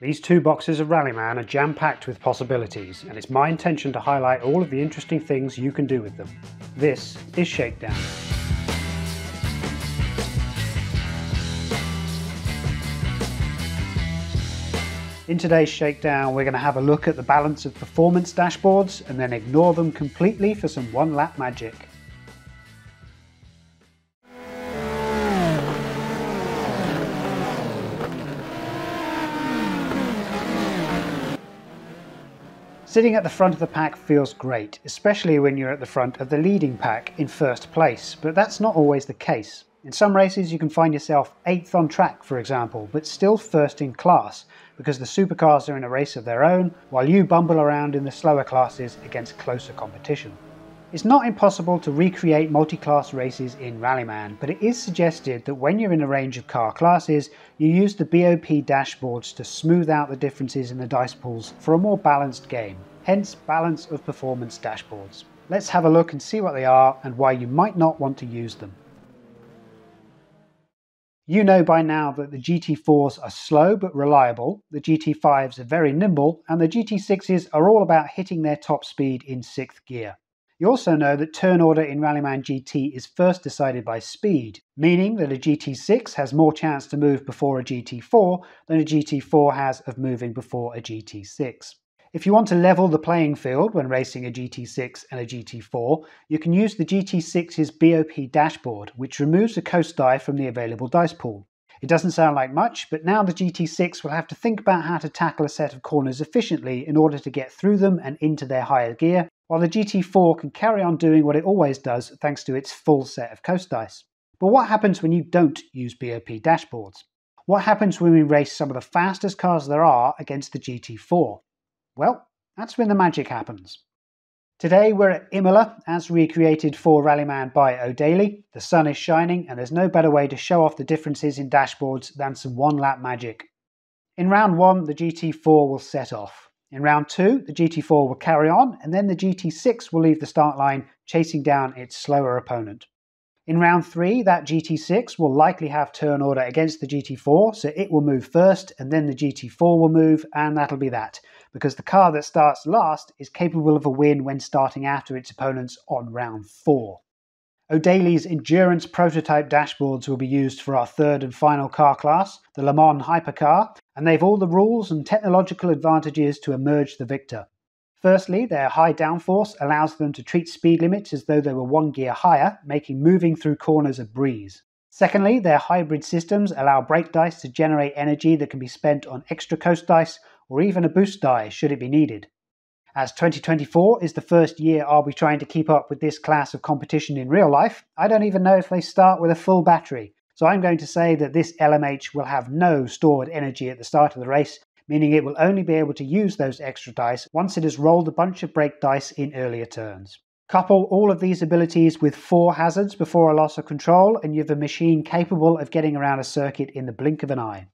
These two boxes of Rallyman are jam-packed with possibilities, and it's my intention to highlight all of the interesting things you can do with them. This is Shakedown. In today's Shakedown, we're going to have a look at the balance of performance dashboards and then ignore them completely for some one-lap magic. Sitting at the front of the pack feels great, especially when you're at the front of the leading pack in first place, but that's not always the case. In some races you can find yourself 8th on track, for example, but still first in class, because the supercars are in a race of their own, while you bumble around in the slower classes against closer competition. It's not impossible to recreate multi-class races in Rallyman, but it is suggested that when you're in a range of car classes, you use the B.O.P dashboards to smooth out the differences in the dice pools for a more balanced game, hence balance of performance dashboards. Let's have a look and see what they are and why you might not want to use them. You know by now that the GT4s are slow but reliable, the GT5s are very nimble, and the GT6s are all about hitting their top speed in 6th gear. You also know that turn order in Rallyman GT is first decided by speed, meaning that a GT6 has more chance to move before a GT4 than a GT4 has of moving before a GT6. If you want to level the playing field when racing a GT6 and a GT4, you can use the GT6's B.O.P dashboard, which removes a coast die from the available dice pool. It doesn't sound like much, but now the GT6 will have to think about how to tackle a set of corners efficiently in order to get through them and into their higher gear, while the GT4 can carry on doing what it always does thanks to its full set of coast dice. But what happens when you don't use B.O.P dashboards? What happens when we race some of the fastest cars there are against the GT4? Well, that's when the magic happens. Today we're at Imola, as recreated for Rallyman by O'Daly. The sun is shining and there's no better way to show off the differences in dashboards than some one-lap magic. In round 1, the GT4 will set off. In round 2, the GT4 will carry on, and then the GT6 will leave the start line, chasing down its slower opponent. In round 3, that GT6 will likely have turn order against the GT4, so it will move first, and then the GT4 will move, and that'll be that, because the car that starts last is capable of a win when starting after its opponents on round 4. O'Daly's endurance prototype dashboards will be used for our third and final car class, the Mans Hypercar, and they've all the rules and technological advantages to emerge the victor. Firstly, their high downforce allows them to treat speed limits as though they were one gear higher, making moving through corners a breeze. Secondly, their hybrid systems allow brake dice to generate energy that can be spent on extra coast dice or even a boost die should it be needed. As 2024 is the first year I'll be trying to keep up with this class of competition in real life, I don't even know if they start with a full battery, so I'm going to say that this LMH will have no stored energy at the start of the race, meaning it will only be able to use those extra dice once it has rolled a bunch of brake dice in earlier turns. Couple all of these abilities with 4 hazards before a loss of control and you have a machine capable of getting around a circuit in the blink of an eye.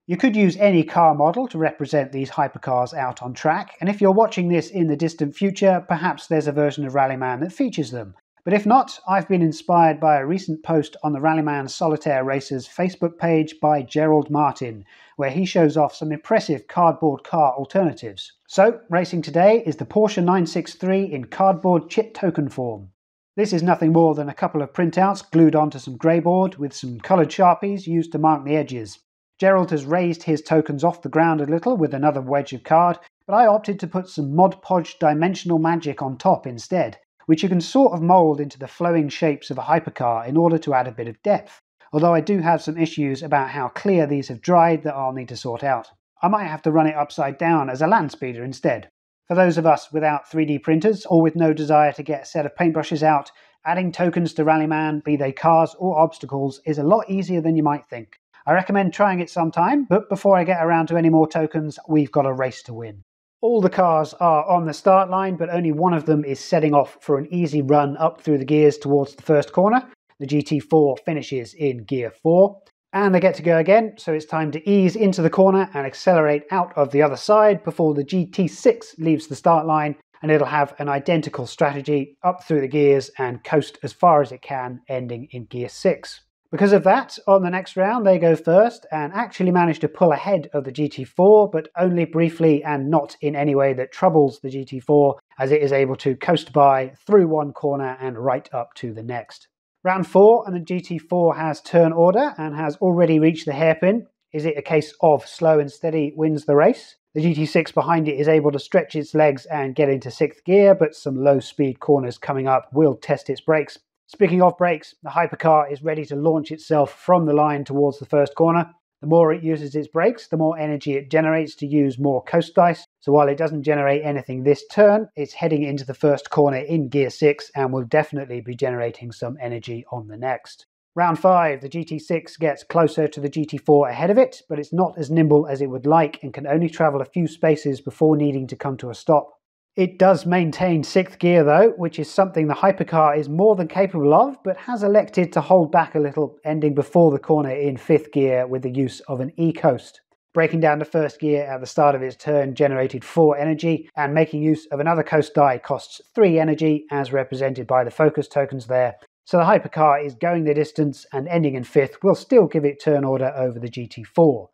You could use any car model to represent these hypercars out on track, and if you're watching this in the distant future, perhaps there's a version of Rallyman that features them. But if not, I've been inspired by a recent post on the Rallyman Solitaire Racers Facebook page by Gerald Martin, where he shows off some impressive cardboard car alternatives. So, racing today is the Porsche 963 in cardboard chit token form. This is nothing more than a couple of printouts glued onto some greyboard with some coloured sharpies used to mark the edges. Gerald has raised his tokens off the ground a little with another wedge of card, but I opted to put some Mod Podge dimensional magic on top instead, which you can sort of mould into the flowing shapes of a hypercar in order to add a bit of depth, although I do have some issues about how clear these have dried that I'll need to sort out. I might have to run it upside down as a land speeder instead. For those of us without 3D printers or with no desire to get a set of paintbrushes out, adding tokens to Rallyman, be they cars or obstacles, is a lot easier than you might think. I recommend trying it sometime, but before I get around to any more tokens, we've got a race to win. All the cars are on the start line, but only one of them is setting off for an easy run up through the gears towards the first corner. The GT4 finishes in gear 4, and they get to go again, so it's time to ease into the corner and accelerate out of the other side before the GT6 leaves the start line, and it'll have an identical strategy up through the gears and coast as far as it can, ending in gear 6. Because of that, on the next round they go first and actually manage to pull ahead of the GT4, but only briefly and not in any way that troubles the GT4, as it is able to coast by through one corner and right up to the next. Round 4, and the GT4 has turn order and has already reached the hairpin. Is it a case of slow and steady wins the race? The GT6 behind it is able to stretch its legs and get into 6th gear, but some low speed corners coming up will test its brakes. Speaking of brakes, the Hypercar is ready to launch itself from the line towards the first corner. The more it uses its brakes, the more energy it generates to use more coast dice. So while it doesn't generate anything this turn, it's heading into the first corner in gear 6 and will definitely be generating some energy on the next. Round 5, the GT6 gets closer to the GT4 ahead of it, but it's not as nimble as it would like and can only travel a few spaces before needing to come to a stop. It does maintain 6th gear though, which is something the Hypercar is more than capable of, but has elected to hold back a little, ending before the corner in 5th gear with the use of an E-coast. Breaking down to 1st gear at the start of its turn generated 4 energy, and making use of another coast die costs 3 energy, as represented by the focus tokens there. So the Hypercar is going the distance, and ending in 5th will still give it turn order over the GT4.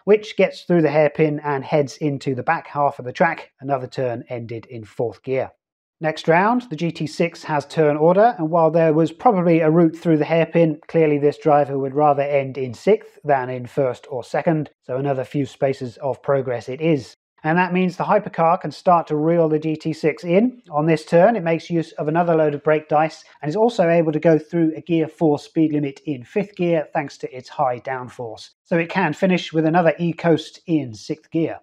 Which gets through the hairpin and heads into the back half of the track. Another turn ended in 4th gear. Next round, the GT6 has turn order, and while there was probably a route through the hairpin, clearly this driver would rather end in 6th than in 1st or 2nd, so another few spaces of progress it is. And that means the Hypercar can start to reel the GT6 in. On this turn, it makes use of another load of brake dice and is also able to go through a gear 4 speed limit in 5th gear thanks to its high downforce. So it can finish with another E-coast in 6th gear.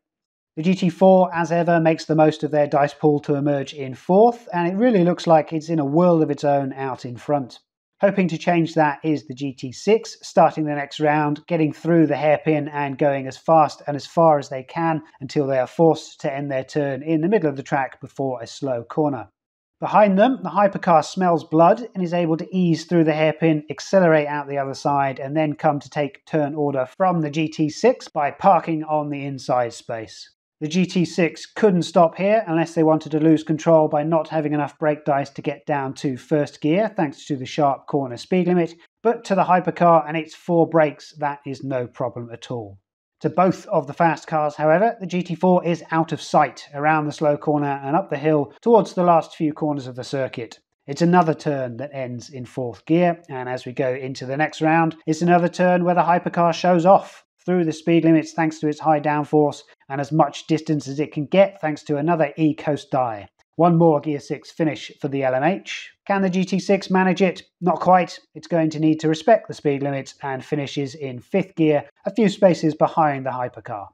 The GT4, as ever, makes the most of their dice pool to emerge in 4th, and it really looks like it's in a world of its own out in front. Hoping to change that is the GT6, starting the next round, getting through the hairpin and going as fast and as far as they can until they are forced to end their turn in the middle of the track before a slow corner. Behind them, the Hypercar smells blood and is able to ease through the hairpin, accelerate out the other side, and then come to take turn order from the GT6 by parking on the inside space. The GT6 couldn't stop here unless they wanted to lose control by not having enough brake dice to get down to 1st gear thanks to the sharp corner speed limit, but to the Hypercar and its 4 brakes that is no problem at all. To both of the fast cars, however, the GT4 is out of sight around the slow corner and up the hill towards the last few corners of the circuit. It's another turn that ends in 4th gear, and as we go into the next round, it's another turn where the Hypercar shows off through the speed limits thanks to its high downforce and as much distance as it can get thanks to another E-coast die. One more gear 6 finish for the LMH. Can the GT6 manage it? Not quite. It's going to need to respect the speed limits and finishes in 5th gear, a few spaces behind the Hypercar.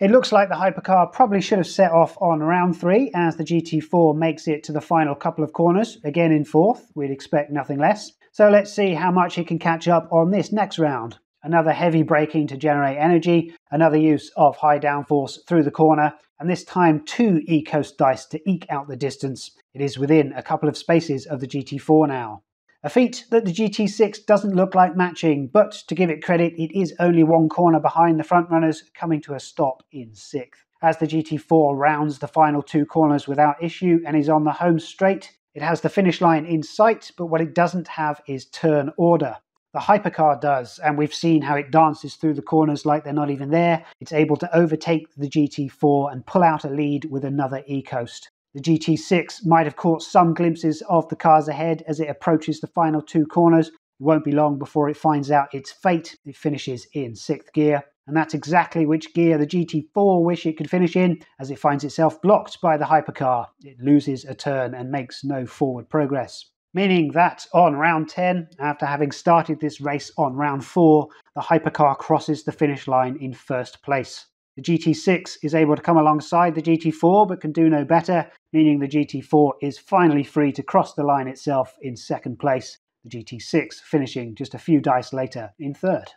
It looks like the Hypercar probably should have set off on round 3 as the GT4 makes it to the final couple of corners, again in 4th. We'd expect nothing less. So let's see how much it can catch up on this next round. Another heavy braking to generate energy, another use of high downforce through the corner, and this time 2 E-coast dice to eke out the distance. It is within a couple of spaces of the GT4 now. A feat that the GT6 doesn't look like matching, but to give it credit, it is only one corner behind the frontrunners, coming to a stop in 6th. As the GT4 rounds the final 2 corners without issue and is on the home straight, it has the finish line in sight, but what it doesn't have is turn order. The Hypercar does, and we've seen how it dances through the corners like they're not even there. It's able to overtake the GT4 and pull out a lead with another E-coast. The GT6 might have caught some glimpses of the cars ahead as it approaches the final 2 corners. It won't be long before it finds out its fate. It finishes in 6th gear, and that's exactly which gear the GT4 wish it could finish in, as it finds itself blocked by the Hypercar. It loses a turn and makes no forward progress. Meaning that on round 10, after having started this race on round 4, the Hypercar crosses the finish line in 1st place. The GT6 is able to come alongside the GT4 but can do no better, meaning the GT4 is finally free to cross the line itself in 2nd place, the GT6 finishing just a few dice later in 3rd.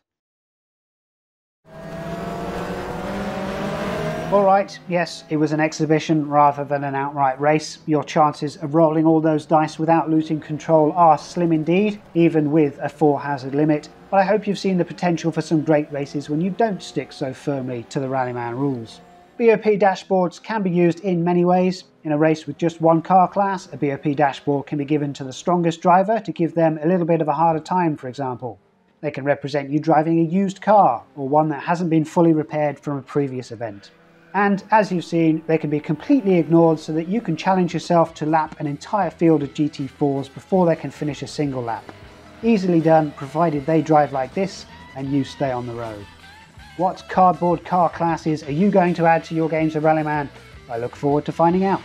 Alright, yes, it was an exhibition rather than an outright race. Your chances of rolling all those dice without losing control are slim indeed, even with a 4 hazard limit, but I hope you've seen the potential for some great races when you don't stick so firmly to the Rallyman rules. B.O.P dashboards can be used in many ways. In a race with just one car class, a B.O.P dashboard can be given to the strongest driver to give them a little bit of a harder time, for example. They can represent you driving a used car, or one that hasn't been fully repaired from a previous event. And as you've seen, they can be completely ignored so that you can challenge yourself to lap an entire field of GT4s before they can finish a single lap. Easily done, provided they drive like this and you stay on the road. What cardboard car classes are you going to add to your games of Rallyman? I look forward to finding out.